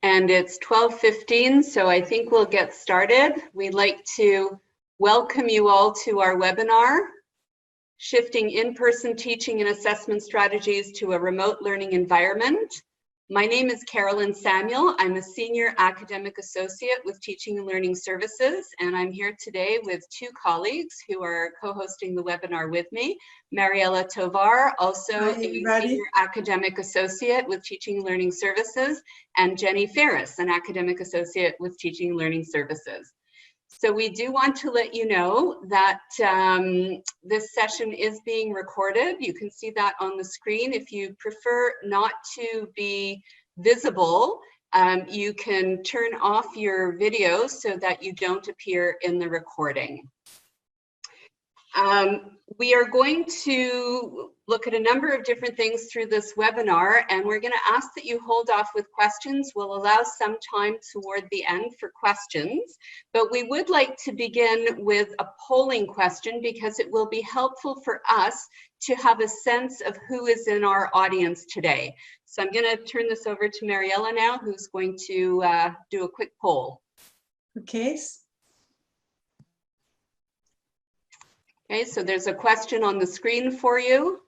And it's 12:15, so I think we'll get started. We'd like to welcome you all to our webinar, Shifting In-Person Teaching and Assessment Strategies to a Remote Learning Environment. My name is Carolyn Samuel. I'm a Senior Academic Associate with Teaching and Learning Services, and I'm here today with two colleagues who are co-hosting the webinar with me. Mariela Tovar, also a Senior Academic Associate with Teaching and Learning Services, and Jenny Ferris, an Academic Associate with Teaching and Learning Services. So we do want to let you know that this session is being recorded. You can see that on the screen. If you prefer not to be visible, you can turn off your video so that you don't appear in the recording. We are going to look at a number of different things through this webinar, and we're going to ask that you hold off with questions. We'll allow some time toward the end for questions, but we would like to begin with a polling question because it will be helpful for us to have a sense of who is in our audience today. So I'm going to turn this over to Mariela now, who's going to do a quick poll. Okay, so there's a question on the screen for you,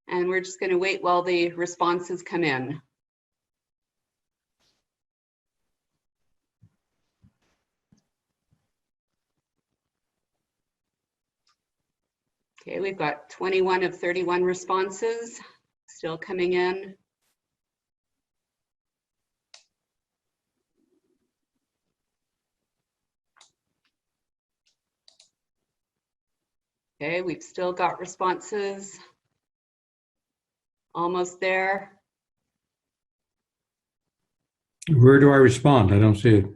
and we're just going to wait while the responses come in. Okay, we've got 21 of 31 responses still coming in. Okay, we've still got responses. Almost there. Where do I respond? I don't see it.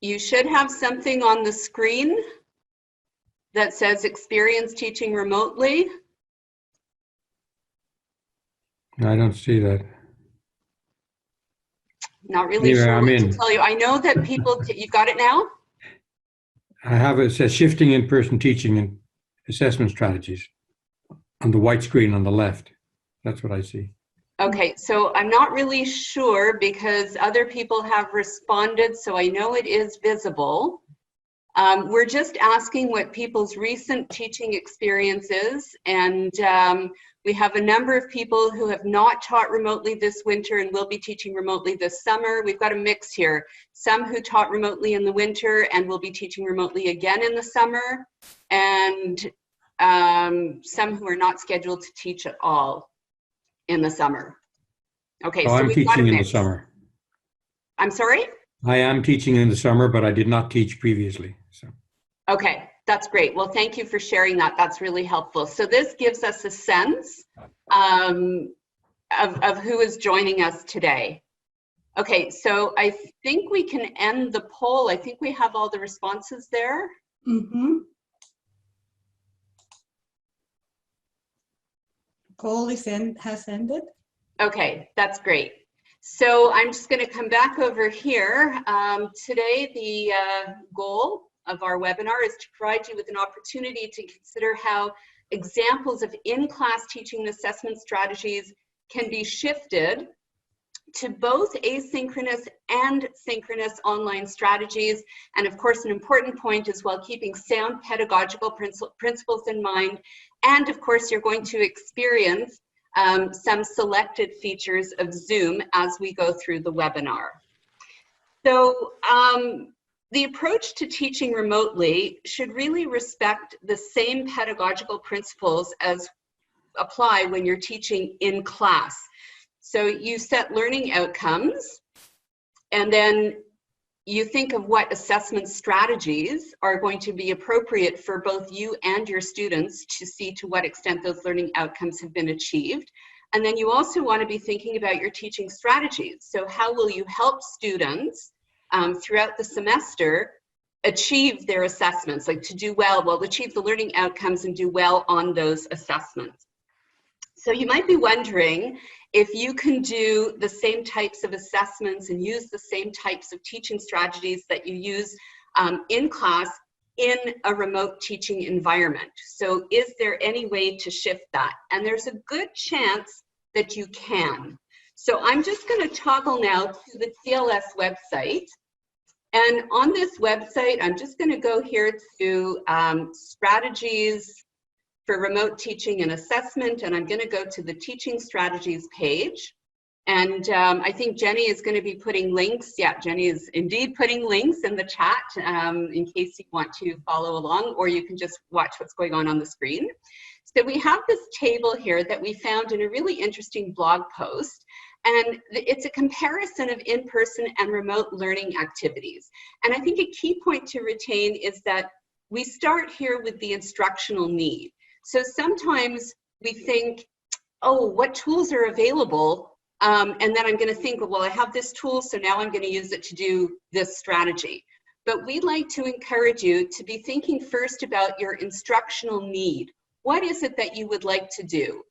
You should have something on the screen that says experience teaching remotely. I don't see that. Not really Anyway, sure I'm what in. to tell you. I know that people, you got it now? I have it says shifting in-person teaching and assessment strategies on the white screen on the left. That's what I see. Okay, so I'm not really sure because other people have responded, so I know it is visible. We're just asking what people's recent teaching experience is, and we have a number of people who have not taught remotely this winter and will be teaching remotely this summer. We've got a mix here. Some who taught remotely in the winter and will be teaching remotely again in the summer, and some who are not scheduled to teach at all in the summer. Okay, so I'm we've got a teaching in the mix. summer. I'm sorry? I am teaching in the summer, but I did not teach previously. So. Okay, that's great. Well, thank you for sharing that. That's really helpful. So this gives us a sense of who is joining us today. Okay, so I think we can end the poll. I think we have all the responses there. Mm-hmm. Poll has ended. Okay, that's great. So I'm just going to come back over here. Today, the goal of our webinar is to provide you with an opportunity to consider how examples of in-class teaching and assessment strategies can be shifted to both asynchronous and synchronous online strategies. And of course, an important point is while keeping sound pedagogical principles in mind. And of course, you're going to experience some selected features of Zoom as we go through the webinar. So the approach to teaching remotely should really respect the same pedagogical principles as apply when you're teaching in class. So you set learning outcomes, and then you think of what assessment strategies are going to be appropriate for both you and your students to see to what extent those learning outcomes have been achieved. And then you also want to be thinking about your teaching strategies. So how will you help students throughout the semester achieve their assessments, like to do well, achieve the learning outcomes and do well on those assessments. So you might be wondering if you can do the same types of assessments and use the same types of teaching strategies that you use in class in a remote teaching environment. So is there any way to shift that? And there's a good chance that you can. So I'm just going to toggle now to the TLS website. And on this website, I'm just going to go here to strategies for remote teaching and assessment, and I'm going to go to the teaching strategies page. And I think Jenny is going to be putting links. Yeah, Jenny is indeed putting links in the chat in case you want to follow along, or you can just watch what's going on the screen. So we have this table here that we found in a really interesting blog post, and it's a comparison of in-person and remote learning activities. And I think a key point to retain is that we start here with the instructional need. So sometimes we think, oh, what tools are available? And then I'm going to think, well, I have this tool, so now I'm going to use it to do this strategy. But we'd like to encourage you to be thinking first about your instructional need. What is it that you would like to do?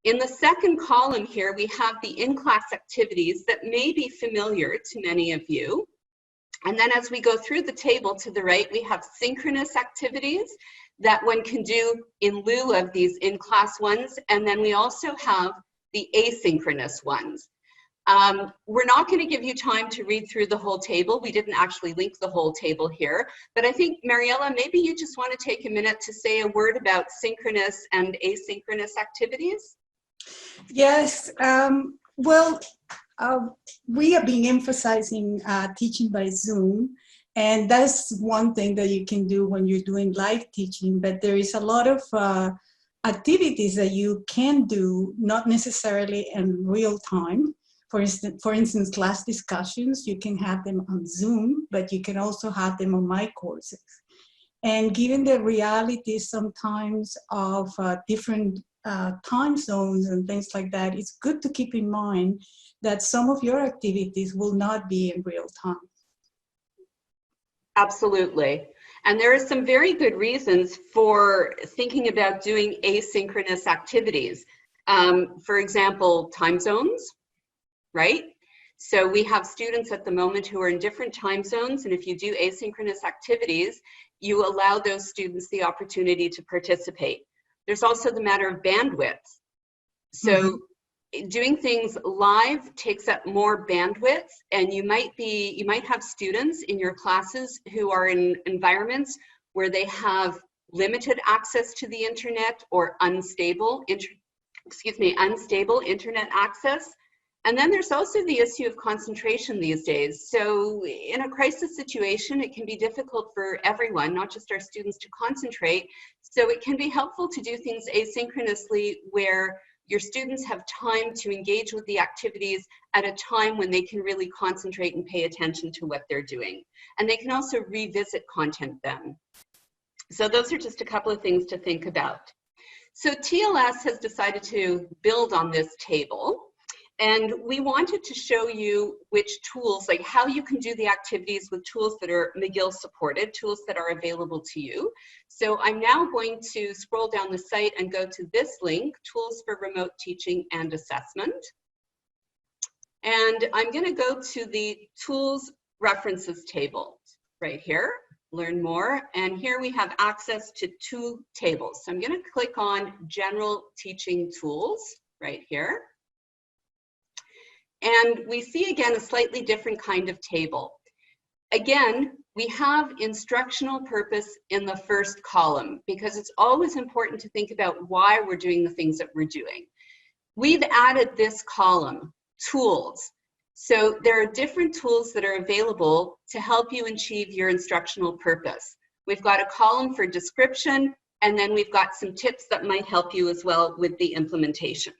In the second column here, we have the in-class activities that may be familiar to many of you. And then as we go through the table to the right, we have synchronous activities that one can do in lieu of these in-class ones. And then we also have the asynchronous ones. We're not going to give you time to read through the whole table. We didn't actually link the whole table here. But I think, Mariella, maybe you just want to take a minute to say a word about synchronous and asynchronous activities. Yes, we have been emphasizing teaching by Zoom, and that's one thing that you can do when you're doing live teaching, but there is a lot of activities that you can do, not necessarily in real time. For instance, class discussions, you can have them on Zoom, but you can also have them on my courses. And given the reality sometimes of different time zones and things like that, it's good to keep in mind that some of your activities will not be in real time. Absolutely. And there are some very good reasons for thinking about doing asynchronous activities. For example, time zones, right? So we have students at the moment who are in different time zones, and if you do asynchronous activities, you allow those students the opportunity to participate. There's also the matter of bandwidth. So doing things live takes up more bandwidth, and you might have students in your classes who are in environments where they have limited access to the internet or unstable internet access. And then there's also the issue of concentration these days. So in a crisis situation, it can be difficult for everyone, not just our students, to concentrate. So it can be helpful to do things asynchronously where your students have time to engage with the activities at a time when they can really concentrate and pay attention to what they're doing. And they can also revisit content then. So those are just a couple of things to think about. So TLS has decided to build on this table. And we wanted to show you which tools, like how you can do the activities with tools that are McGill supported, tools that are available to you. So I'm now going to scroll down the site and go to this link, Tools for Remote Teaching and Assessment. And I'm going to go to the Tools References table right here, Learn More. And here we have access to two tables. So I'm going to click on General Teaching Tools right here. And we see again a slightly different kind of table. Again, we have instructional purpose in the first column because it's always important to think about why we're doing the things that we're doing. We've added this column, tools. So there are different tools that are available to help you achieve your instructional purpose. We've got a column for description, and then we've got some tips that might help you as well with the implementation.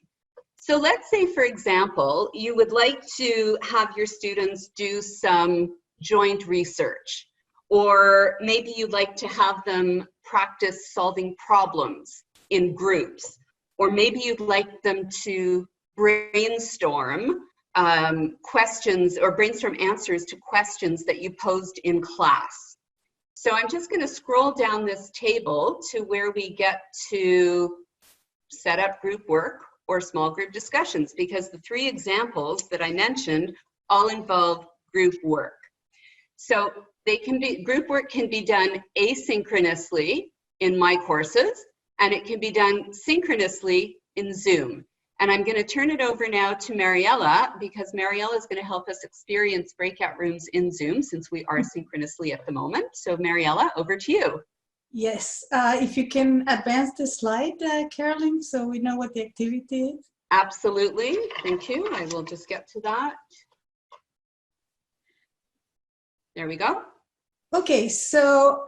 So let's say, for example, you would like to have your students do some joint research, or maybe you'd like to have them practice solving problems in groups, or maybe you'd like them to brainstorm questions or brainstorm answers to questions that you posed in class. So I'm just going to scroll down this table to where we get to set up group work or small group discussions, because the three examples that I mentioned all involve group work. So group work can be done asynchronously in my courses, and it can be done synchronously in Zoom. And I'm going to turn it over now to Mariella, because Mariella is going to help us experience breakout rooms in Zoom since we are synchronously at the moment. So Mariella, over to you. Yes, if you can advance the slide, Carolyn, so we know what the activity is. Absolutely. Thank you. I will just get to that. There we go. Okay, so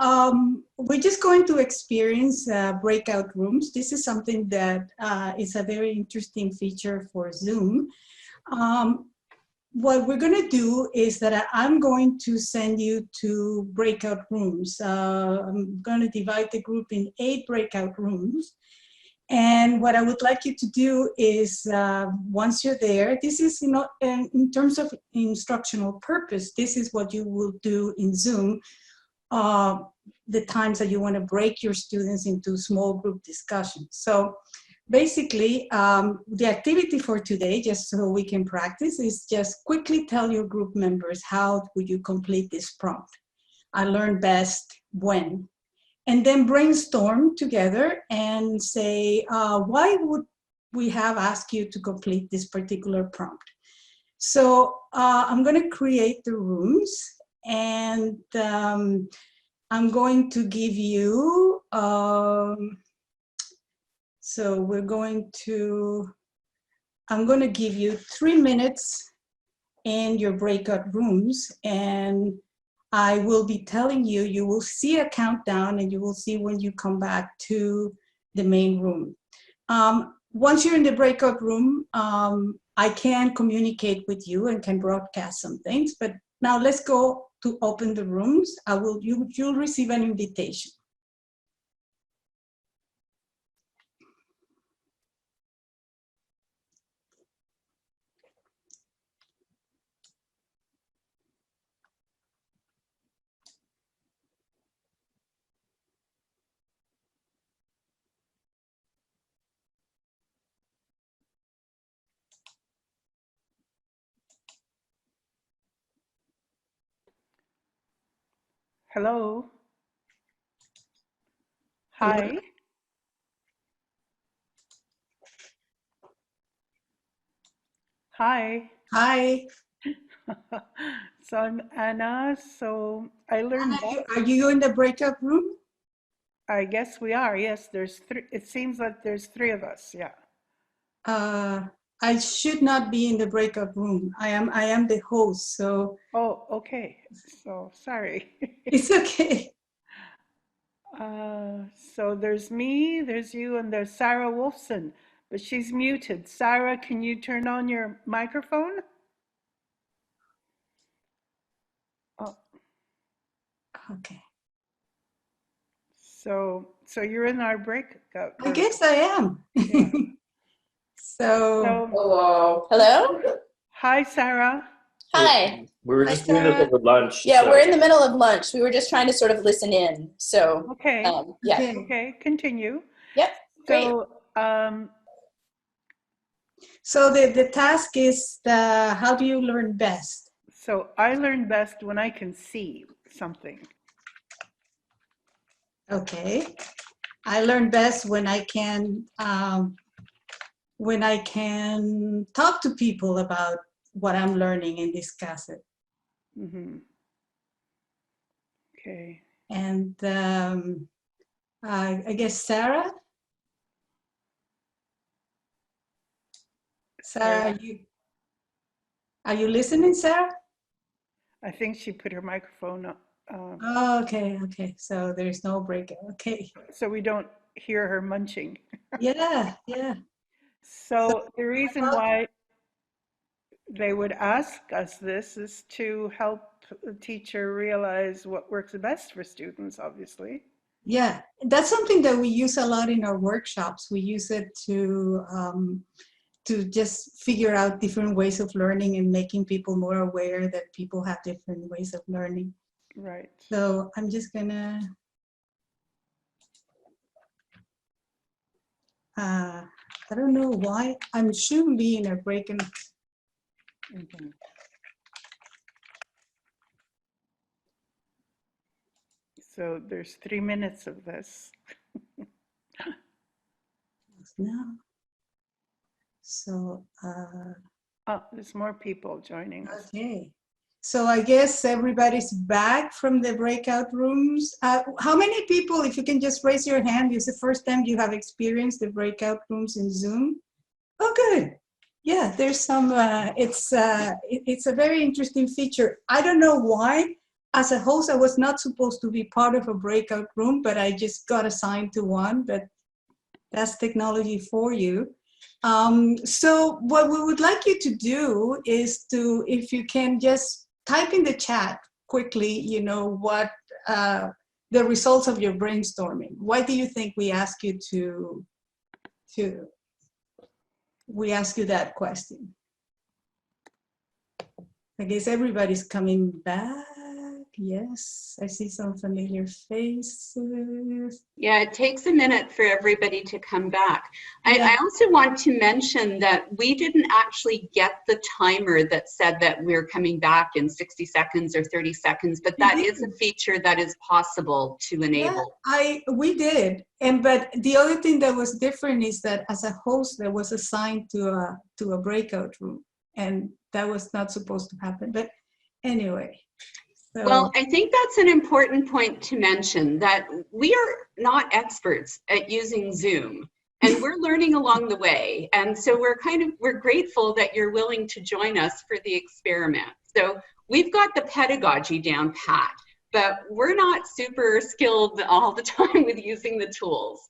we're just going to experience breakout rooms. This is something that is a very interesting feature for Zoom. What we're going to do is that I'm going to send you to breakout rooms. I'm going to divide the group in 8 breakout rooms. And what I would like you to do is, once you're there, this is not in terms of instructional purpose, this is what you will do in Zoom. The times that you want to break your students into small group discussions. So basically, the activity for today, just so we can practice, is just quickly tell your group members how would you complete this prompt. I learned best when. And then brainstorm together and say, why would we have asked you to complete this particular prompt? So I'm going to create the rooms, and I'm going to give you, so we're going to, I'm going to give you 3 minutes in your breakout rooms, and I will be telling you, you will see a countdown and you will see when you come back to the main room. Once you're in the breakout room, I can communicate with you and can broadcast some things, but now let's go to open the rooms. You'll receive an invitation. Hello. Hello? Hi. Hi. Hi. So I'm Anna. So I learned that. Are you in the breakout room? I guess we are. Yes, there's 3. It seems like there's 3 of us. Yeah. I should not be in the breakout room. I am the host, so. Oh, okay. So sorry. It's okay. So there's me, there's you, and there's Sarah Wolfson, but she's muted. Sarah, can you turn on your microphone? Oh, Okay. so you're in our breakout I room. guess I am. Yeah. So. Hello. Hello. Hi, Sarah. Hi. We were Hi, just doing this Sarah. over lunch. Yeah, so- we're in the middle of lunch. We were just trying to sort of listen in. So, Okay. yeah. Okay. Okay. Continue. Yep. Great. So the task is how do you learn best? So I learn best when I can see something. Okay. I learn best when I can talk to people about what I'm learning and discuss it. Mm-hmm. Okay. And I guess Sarah. Sarah, are you listening, Sarah? I think she put her microphone up. Oh, okay, okay. So there's no break. Okay. So we don't hear her munching. Yeah, yeah. So the reason why they would ask us this is to help the teacher realize what works best for students, obviously. Yeah, that's something that we use a lot in our workshops. We use it to just figure out different ways of learning and making people more aware that people have different ways of learning. Right. So I'm just gonna, I don't know why, I shouldn't be in a break. Mm-hmm. So there's 3 minutes of this. No. So, Oh, there's more people joining us. okay. So I guess everybody's back from the breakout rooms. How many people, if you can just raise your hand, is the first time you have experienced the breakout rooms in Zoom? Oh, good. Yeah, there's some, it's a very interesting feature. I don't know why. As a host, I was not supposed to be part of a breakout room, but I just got assigned to one, but that's technology for you. So what we would like you to do is to, if you can just type in the chat quickly, you know, what the results of your brainstorming. Why do you think we ask you we ask you that question? I guess everybody's coming back. Yes, I see some familiar faces. Yeah, it takes a minute for everybody to come back. I also want to mention that we didn't actually get the timer that said that we're coming back in 60 seconds or 30 seconds, but that is a feature that is possible to enable. Yeah, we did. But the other thing that was different is that as a host, I was assigned to a breakout room, and that was not supposed to happen. But anyway. So, well, I think that's an important point to mention, that we are not experts at using Zoom, and we're learning along the way. And so we're grateful that you're willing to join us for the experiment. So we've got the pedagogy down pat, but we're not super skilled all the time with using the tools.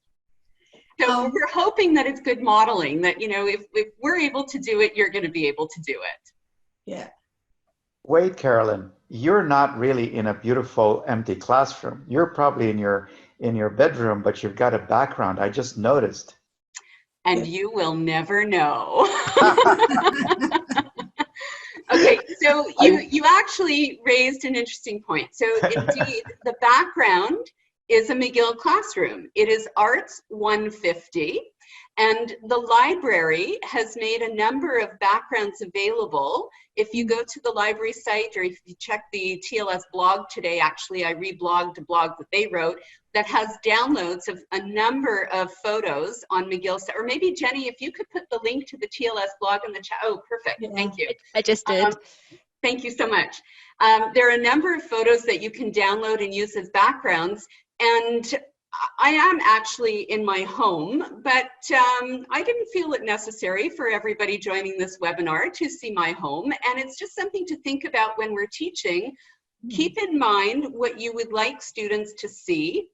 So we're hoping that it's good modeling, that, you know, if we're able to do it, you're going to be able to do it. yeah. Wait, Carolyn, you're not really in a beautiful empty classroom. You're probably in your bedroom, but you've got a background. I just noticed. And you will never know. Okay, so you actually raised an interesting point. So indeed, the background is a McGill classroom. It is Arts 150, and the library has made a number of backgrounds available. If you go to the library site, or if you check the TLS blog today, actually I reblogged a blog that they wrote that has downloads of a number of photos on McGill's, or maybe Jenny, if you could put the link to the TLS blog in the chat. Oh, perfect, thank you. I just did. Thank you so much. There are a number of photos that you can download and use as backgrounds, and I am actually in my home, but I didn't feel it necessary for everybody joining this webinar to see my home, and it's just something to think about when we're teaching. Keep in mind what you would like students to see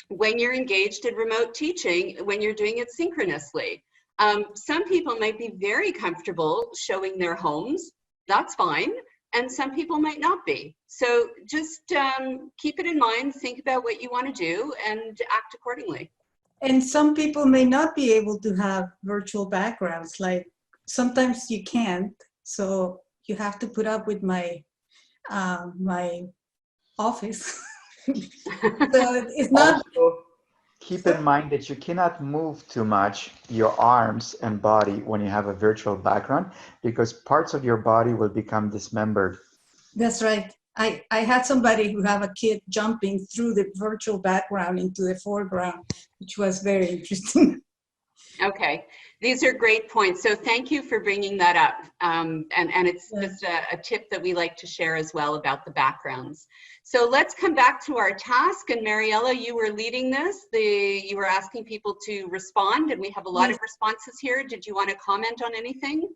when you're engaged in remote teaching, when you're doing it synchronously. Some people might be very comfortable showing their homes, that's fine, and some people might not be. So just keep it in mind, think about what you want to do, and act accordingly. And some people may not be able to have virtual backgrounds, like sometimes you can't, so you have to put up with my my office. So it's not. Also, keep in mind that you cannot move too much your arms and body when you have a virtual background, because parts of your body will become dismembered. That's right. I had somebody who have a kid jumping through the virtual background into the foreground, which was very interesting. Okay, these are great points. So thank you for bringing that up. And it's just a tip that we like to share as well about the backgrounds. So let's come back to our task. And Mariella, you were leading this. You were asking people to respond, and we have a lot of responses here. Did you want to comment on anything?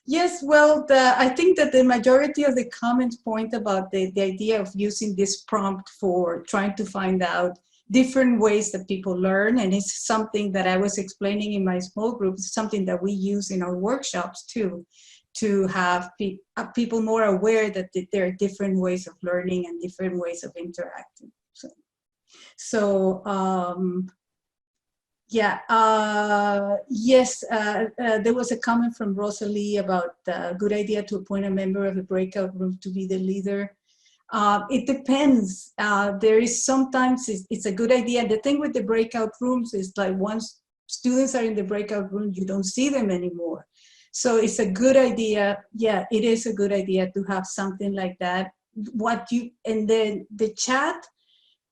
Yes, well, I think that the majority of the comments point about the idea of using this prompt for trying to find out different ways that people learn. And it's something that I was explaining in my small group. It's something that we use in our workshops too, to have people more aware that there are different ways of learning and different ways of interacting. Yes, there was a comment from Rosalie about a good idea to appoint a member of the breakout room to be the leader. It depends. There is sometimes it's a good idea. The thing with the breakout rooms is like once students are in the breakout room, you don't see them anymore. So it's a good idea. Yeah, it is a good idea to have something like that. And then the chat,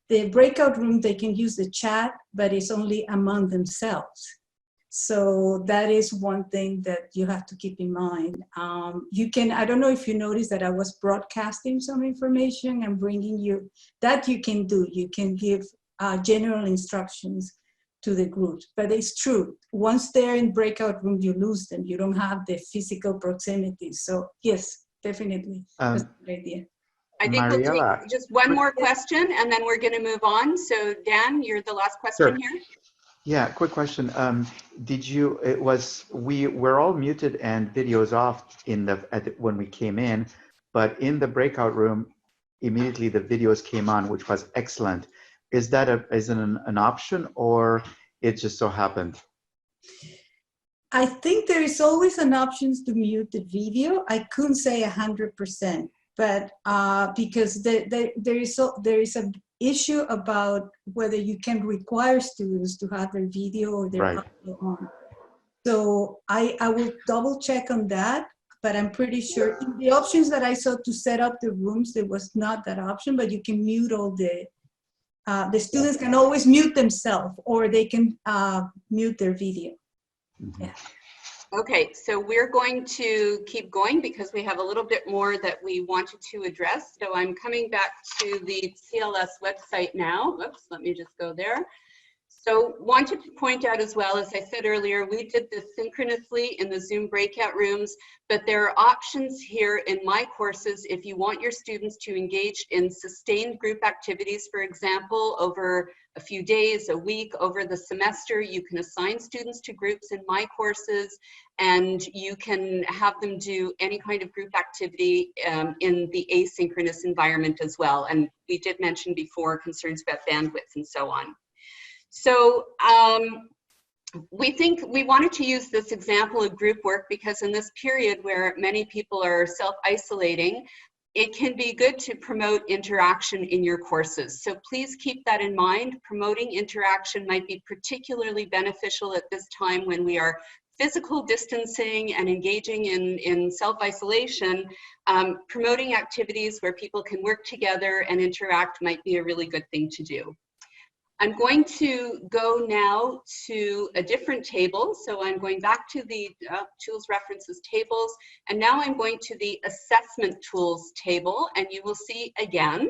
the breakout room, they can use the chat, but it's only among themselves. So that is one thing that you have to keep in mind. You can, I don't know if you noticed that I was broadcasting some information and bringing you, that you can do. You can give general instructions to the groups, but it's true. Once they're in breakout room, you lose them. You don't have the physical proximity. So yes, definitely, that's a good idea. I think we'll Mariela, take just one more question and then we're going to move on. So Dan, you're the last question Sure. here. Yeah, quick question. We're all muted and videos off when we came in, but in the breakout room, immediately the videos came on, which was excellent. Is that an option, or it just so happened? I think there is always an option to mute the video. I couldn't say 100%, but because there is an issue about whether you can require students to have their video or their audio on. So I will double check on that, but I'm pretty sure in the options that I saw to set up the rooms, there was not that option, but you can mute all the students can always mute themselves, or they can mute their video. Mm-hmm. Yeah. Okay, so we're going to keep going because we have a little bit more that we wanted to address. So I'm coming back to the CLS website now. Oops, let me just go there. So wanted to point out as well, as I said earlier, we did this synchronously in the Zoom breakout rooms, but there are options here in my courses if you want your students to engage in sustained group activities, for example, over a few days, a week, over the semester. You can assign students to groups in my courses, and you can have them do any kind of group activity in the asynchronous environment as well. And we did mention before concerns about bandwidth and so on. So we wanted to use this example of group work because in this period where many people are self-isolating, it can be good to promote interaction in your courses. So please keep that in mind. Promoting interaction might be particularly beneficial at this time when we are physical distancing and engaging in self-isolation. Promoting activities where people can work together and interact might be a really good thing to do. I'm going to go now to a different table. So I'm going back to the tools, references, tables, and now I'm going to the assessment tools table, and you will see again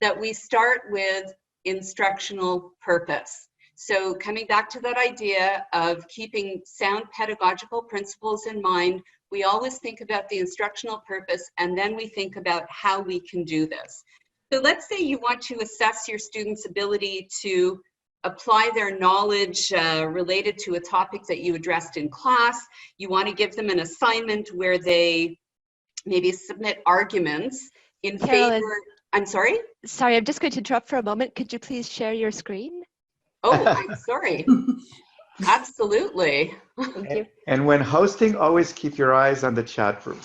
that we start with instructional purpose. So coming back to that idea of keeping sound pedagogical principles in mind, we always think about the instructional purpose, and then we think about how we can do this. So let's say you want to assess your students' ability to apply their knowledge related to a topic that you addressed in class. You want to give them an assignment where they maybe submit arguments in favor. I'm sorry? Sorry, I'm just going to interrupt for a moment. Could you please share your screen? Oh, I'm sorry. Absolutely. Thank you. And when hosting, always keep your eyes on the chat room.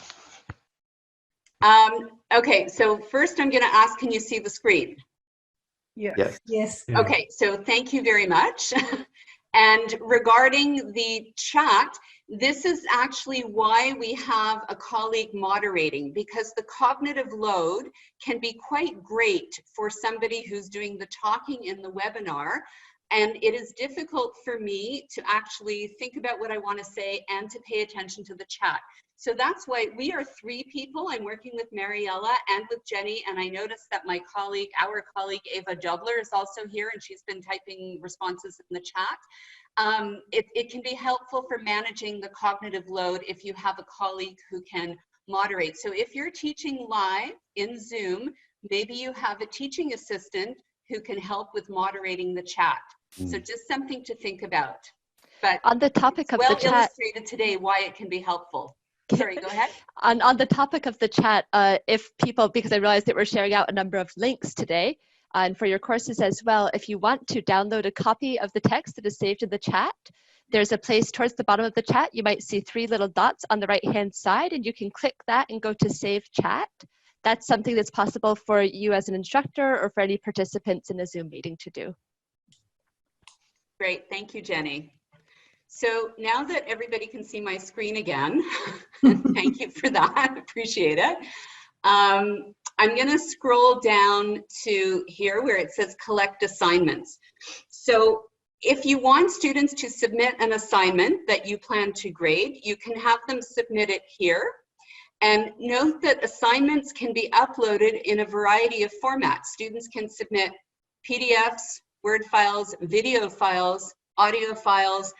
Okay, so first I'm going to ask, can you see the screen? Yes. Yes. Yes. Yeah. Okay, so thank you very much. And regarding the chat, this is actually why we have a colleague moderating, because the cognitive load can be quite great for somebody who's doing the talking in the webinar. And it is difficult for me to actually think about what I want to say and to pay attention to the chat. So that's why we are 3 people. I'm working with Mariela and with Jenny, and I noticed that my colleague, our colleague Ava Dobler, is also here, and she's been typing responses in the chat. It can be helpful for managing the cognitive load if you have a colleague who can moderate. So if you're teaching live in Zoom, maybe you have a teaching assistant who can help with moderating the chat. So just something to think about. But on the topic of well the chat, illustrated today why it can be helpful. Sorry, go ahead. On the topic of the chat, if people, because I realized that we're sharing out a number of links today, and for your courses as well, if you want to download a copy of the text that is saved in the chat, there's a place towards the bottom of the chat. You might see 3 little dots on the right-hand side, and you can click that and go to Save Chat. That's something that's possible for you as an instructor or for any participants in a Zoom meeting to do. Great, thank you, Jenny. So now that everybody can see my screen again, thank you for that, appreciate it. I'm gonna scroll down to here where it says collect assignments. So If you want students to submit an assignment that you plan to grade, you can have them submit it here. And note that assignments can be uploaded in a variety of formats. Students can submit PDFs, Word files, video files, audio files.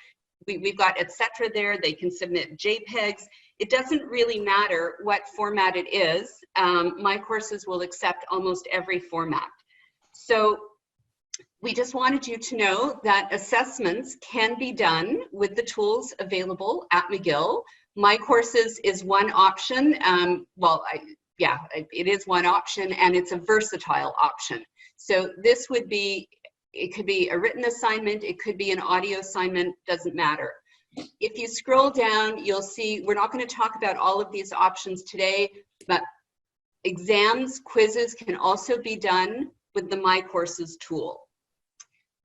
We've got etc. there. They can submit JPEGs. It doesn't really matter what format it is. My courses will accept almost every format. So we just wanted you to know that assessments can be done with the tools available at McGill. My courses is one option. It is one option, and it's a versatile option. So this would be, it could be a written assignment, it could be an audio assignment, doesn't matter. If you scroll down, you'll see, we're not going to talk about all of these options today, but exams, quizzes can also be done with the My Courses tool.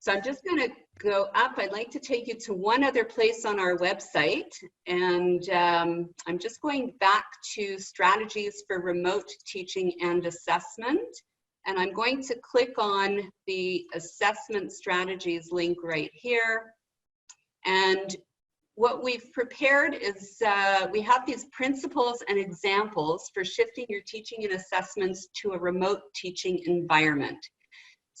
So I'm just going to go up. I'd like to take you to one other place on our website, and I'm just going back to strategies for remote teaching and assessment, and I'm going to click on the assessment strategies link right here. And what we've prepared is we have these principles and examples for shifting your teaching and assessments to a remote teaching environment.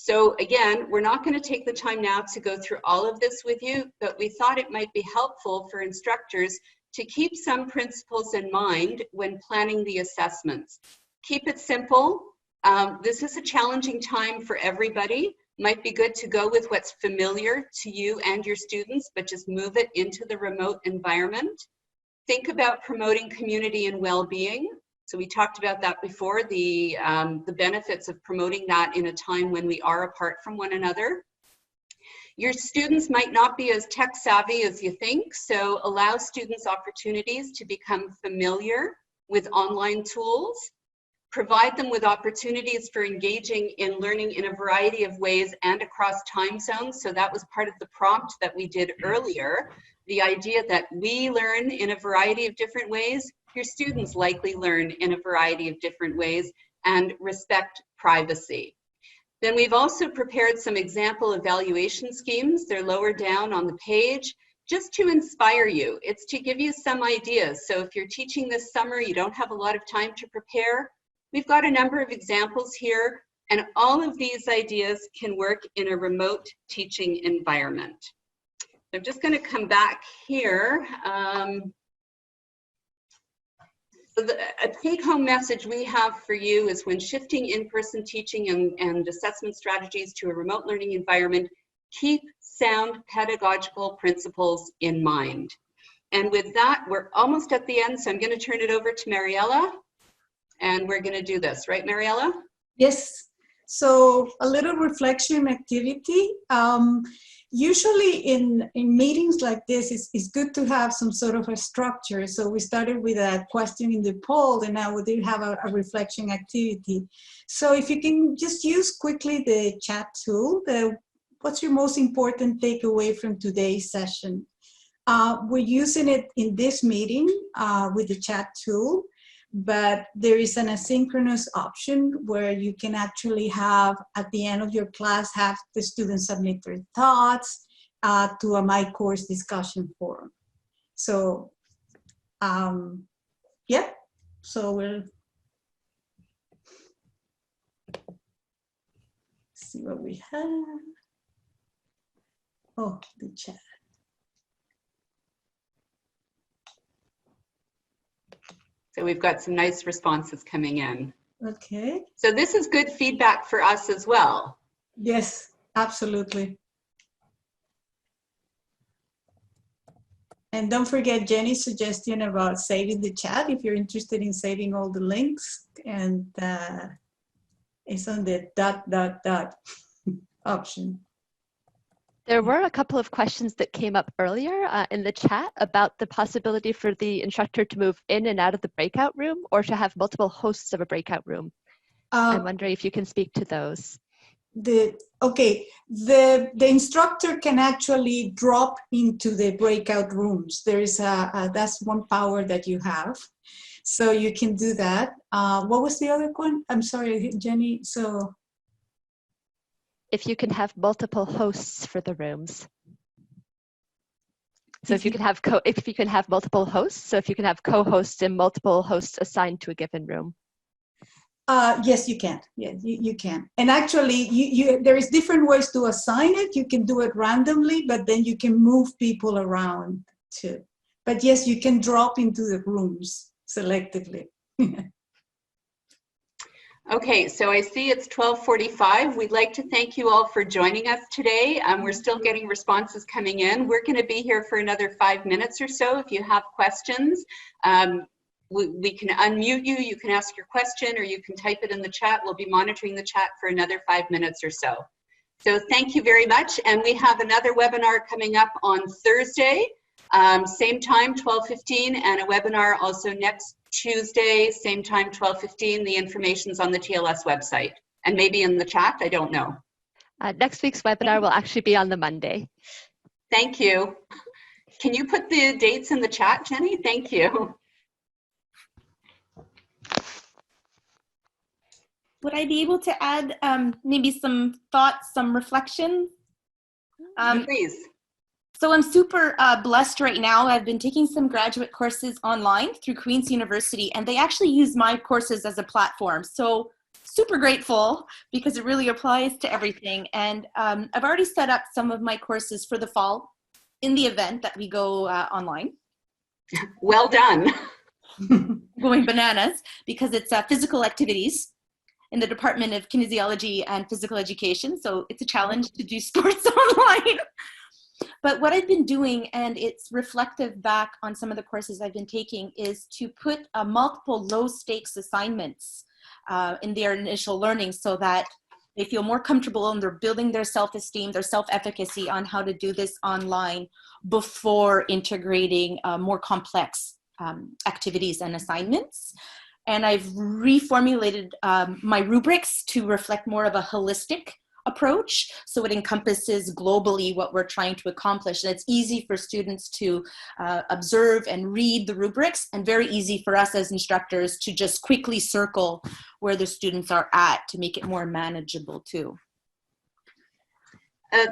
So again, we're not going to take the time now to go through all of this with you, but we thought it might be helpful for instructors to keep some principles in mind when planning the assessments. Keep it simple. This is a challenging time for everybody. Might be good to go with what's familiar to you and your students, but just move it into the remote environment. Think about promoting community and well-being. So we talked about that before, the benefits of promoting that in a time when we are apart from one another. Your students might not be as tech savvy as you think, so allow students opportunities to become familiar with online tools. Provide them with opportunities for engaging in learning in a variety of ways and across time zones. So that was part of the prompt that we did earlier. The idea that we learn in a variety of different ways, your students likely learn in a variety of different ways, and respect privacy. Then we've also prepared some example evaluation schemes. They're lower down on the page, just to inspire you. It's to give you some ideas. So if you're teaching this summer, you don't have a lot of time to prepare, we've got a number of examples here, and all of these ideas can work in a remote teaching environment. I'm just going to come back here. So a take-home message we have for you is when shifting in-person teaching and assessment strategies to a remote learning environment, keep sound pedagogical principles in mind. And with that, we're almost at the end, so I'm going to turn it over to Mariella, and we're going to do this. Right, Mariella? Yes. So a little reflection activity. Usually in meetings like this, it's good to have some sort of a structure. So we started with a question in the poll, and now we did have a reflection activity. So if you can just use quickly the chat tool, what's your most important takeaway from today's session? We're using it in this meeting with the chat tool, but there is an asynchronous option where you can actually have, at the end of your class, have the students submit their thoughts to a My Course discussion forum. So, yeah, so we'll see what we have. Oh, the chat. So we've got some nice responses coming in. Okay. So this is good feedback for us as well. Yes, absolutely. And don't forget Jenny's suggestion about saving the chat if you're interested in saving all the links, and it's on the ... option. There were a couple of questions that came up earlier in the chat about the possibility for the instructor to move in and out of the breakout room, or to have multiple hosts of a breakout room. I'm wondering if you can speak to those. The instructor can actually drop into the breakout rooms. There is that's one power that you have. So you can do that. What was the other one? I'm sorry, Jenny. So if you can have multiple hosts for the rooms. So if you can have multiple hosts, so if you can have co-hosts and multiple hosts assigned to a given room. Yes, you can. Yeah, you can. And actually, there is different ways to assign it. You can do it randomly, but then you can move people around too. But yes, you can drop into the rooms selectively. Okay, so I see it's 12:45. We'd like to thank you all for joining us today. We're still getting responses coming in. We're going to be here for another 5 minutes or so. If you have questions, we can unmute you. You can ask your question, or you can type it in the chat. We'll be monitoring the chat for another 5 minutes or so. So thank you very much. And we have another webinar coming up on Thursday, same time, 12:15, and a webinar also next Tuesday, same time, 12:15. The information's on the TLS website and maybe in the chat, I don't know. Next week's webinar will actually be on the Monday. Thank you. Can you put the dates in the chat, Jenny? Thank you. Would I be able to add maybe some thoughts, some reflections? Please. So I'm super blessed right now. I've been taking some graduate courses online through Queen's University, and they actually use my courses as a platform. So super grateful because it really applies to everything. And I've already set up some of my courses for the fall in the event that we go online. Well done. Going bananas because it's physical activities in the Department of Kinesiology and Physical Education. So it's a challenge to do sports online. But what I've been doing, and it's reflective back on some of the courses I've been taking, is to put multiple low stakes assignments in their initial learning so that they feel more comfortable and they're building their self-esteem, their self-efficacy on how to do this online before integrating more complex activities and assignments. And I've reformulated my rubrics to reflect more of a holistic approach. So it encompasses globally what we're trying to accomplish. And it's easy for students to observe and read the rubrics, and very easy for us as instructors to just quickly circle where the students are at to make it more manageable too.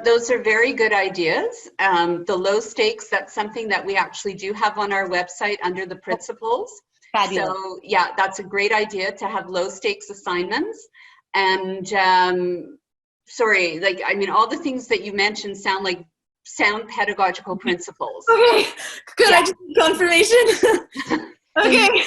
Those are very good ideas. The low stakes, that's something that we actually do have on our website under the principles. Fabulous. So yeah, that's a great idea to have low stakes assignments. And sorry, like, I mean, all the things that you mentioned sound like sound pedagogical principles. Okay, good, Yeah. I just need confirmation. Okay.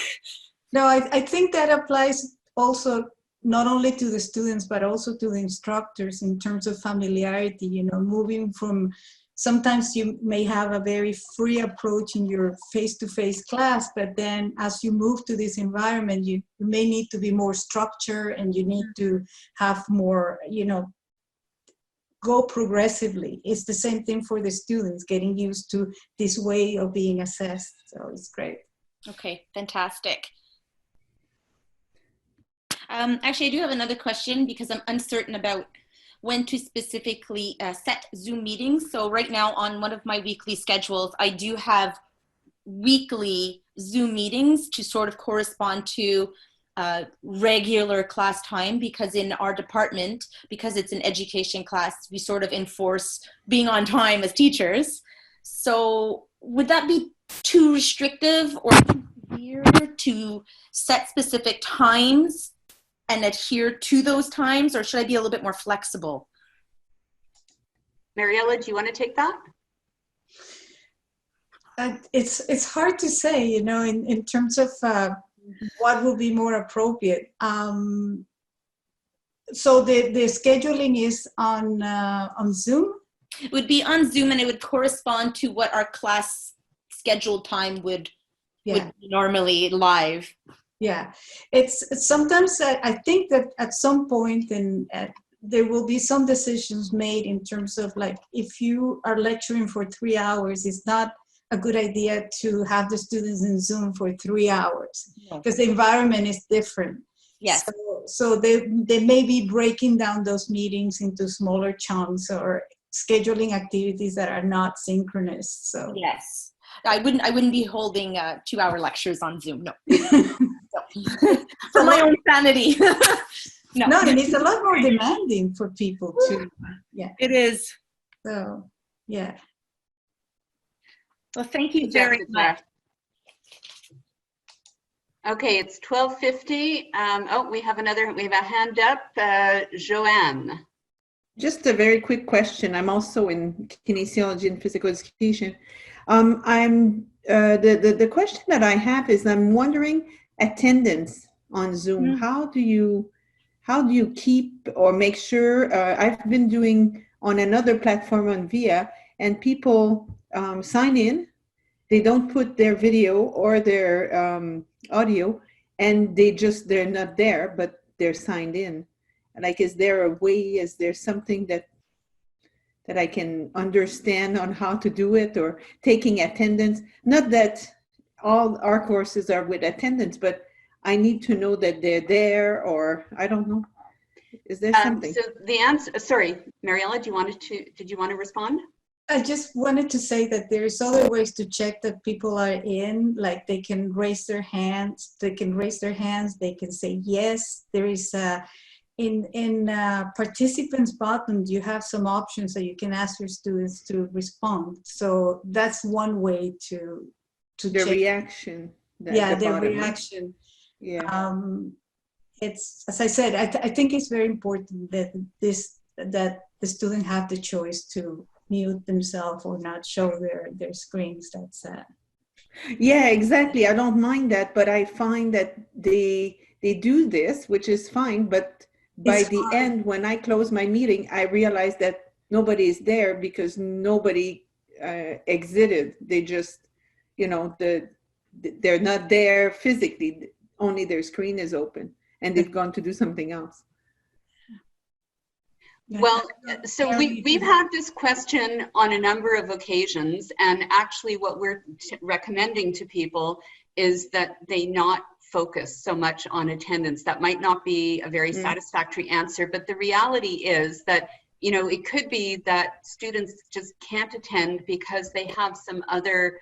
No, I think that applies also not only to the students, but also to the instructors in terms of familiarity, you know, moving from, sometimes you may have a very free approach in your face-to-face class, but then as you move to this environment, you may need to be more structured, and you need to have more, you know, go progressively. It's the same thing for the students, getting used to this way of being assessed. So it's great. Okay, fantastic. Actually, I do have another question because I'm uncertain about when to specifically set Zoom meetings. So right now on one of my weekly schedules, I do have weekly Zoom meetings to sort of correspond to regular class time, because in our department, because it's an education class, we sort of enforce being on time as teachers. So would that be too restrictive or severe to set specific times and adhere to those times, or should I be a little bit more flexible? Mariella, do you want to take that? It's hard to say, you know, in terms of what will be more appropriate. So the scheduling is on Zoom? It would be on Zoom, and it would correspond to what our class scheduled time would be normally live. Yeah, it's sometimes I think that at some point there will be some decisions made in terms of, like, if you are lecturing for 3 hours, it's not a good idea to have the students in Zoom for 3 hours, because the environment is different. Yes. So they may be breaking down those meetings into smaller chunks or scheduling activities that are not synchronous. So yes, I wouldn't be holding 2-hour lectures on Zoom. No. For my own sanity. No, and it's a lot more demanding for people too. Yeah, it is. So yeah. Well, thank you Jessica. very much. Okay, it's 12:50. Oh, we have a hand up, Joanne. Just a very quick question. I'm also in kinesiology and physical education. The question that I have is I'm wondering attendance on Zoom. How do you keep or make sure? I've been doing on another platform on VIA, and people sign in. They don't put their video or their audio, and they're not there, but they're signed in. Like, is there a way, is there something that I can understand on how to do it, or taking attendance? Not that all our courses are with attendance, but I need to know that they're there, or I don't know. Is there something? So the answer, sorry, Mariella, did you want to respond? I just wanted to say that there's other ways to check that people are in, like they can raise their hands, they can say yes. There is in participants button, you have some options that you can ask your students to respond. So that's one way to their check. Reaction. Yeah, their reaction. Yeah. It's, as I said, I think it's very important that the student have the choice to mute themselves or not show their screens. That's Yeah, exactly. I don't mind that, but I find that they do this, which is fine, but by the end, when I close my meeting, I realize that nobody is there because nobody exited. They just, they're not there physically, only their screen is open and they've gone to do something else. Well, so we've had this question on a number of occasions, and actually what we're recommending to people is that they not focus so much on attendance. That might not be a very satisfactory answer, but the reality is that, it could be that students just can't attend because they have some other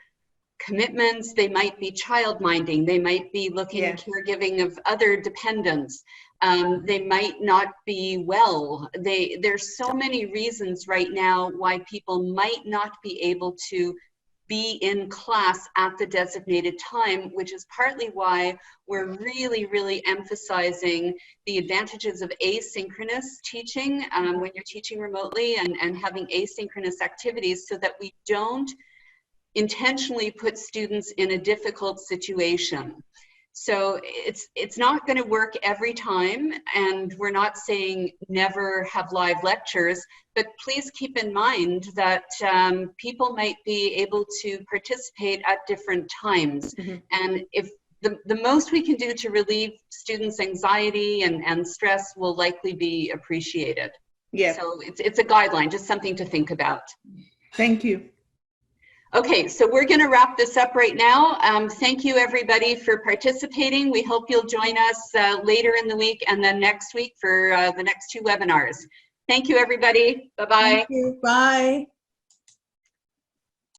commitments. They might be child minding, they might be looking at caregiving of other dependents. They might not be well. There's so many reasons right now why people might not be able to be in class at the designated time, which is partly why we're really, really emphasizing the advantages of asynchronous teaching when you're teaching remotely, and having asynchronous activities so that we don't intentionally put students in a difficult situation. So it's not going to work every time, and we're not saying never have live lectures, but please keep in mind that people might be able to participate at different times. And if the most we can do to relieve students' anxiety and stress will likely be appreciated. Yeah. So it's a guideline, just something to think about. Thank you. Okay, so we're going to wrap this up right now. Thank you, everybody, for participating. We hope you'll join us later in the week and then next week for the next 2 webinars. Thank you, everybody. Bye-bye. Thank you. Bye.